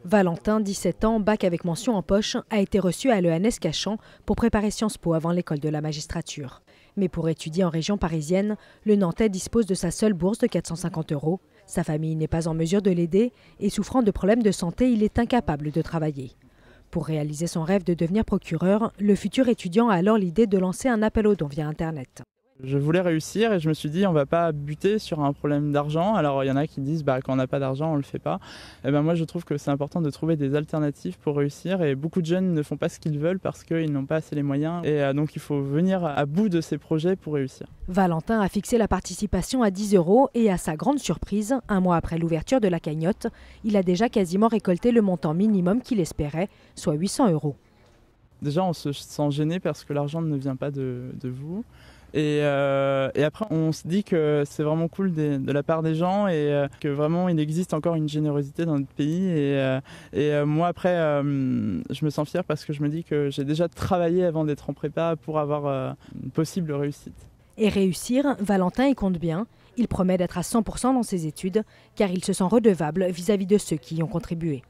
Valentin, 17 ans, bac avec mention en poche, a été reçu à l'ENS Cachan pour préparer Sciences Po avant l'école de la magistrature. Mais pour étudier en région parisienne, le Nantais dispose de sa seule bourse de 450 €. Sa famille n'est pas en mesure de l'aider et souffrant de problèmes de santé, il est incapable de travailler. Pour réaliser son rêve de devenir procureur, le futur étudiant a alors l'idée de lancer un appel aux dons via Internet. Je voulais réussir et je me suis dit on va pas buter sur un problème d'argent. Alors il y en a qui disent quand on n'a pas d'argent on le fait pas. Et moi je trouve que c'est important de trouver des alternatives pour réussir et beaucoup de jeunes ne font pas ce qu'ils veulent parce qu'ils n'ont pas assez les moyens et donc il faut venir à bout de ces projets pour réussir. Valentin a fixé la participation à 10 € et à sa grande surprise, un mois après l'ouverture de la cagnotte, il a déjà quasiment récolté le montant minimum qu'il espérait, soit 800 €. Déjà on se sent gêné parce que l'argent ne vient pas de vous. Et après, on se dit que c'est vraiment cool de la part des gens et que vraiment il existe encore une générosité dans notre pays. Et moi, après, je me sens fier parce que je me dis que j'ai déjà travaillé avant d'être en prépa pour avoir une possible réussite. Et réussir, Valentin y compte bien. Il promet d'être à 100% dans ses études car il se sent redevable vis-à-vis de ceux qui y ont contribué.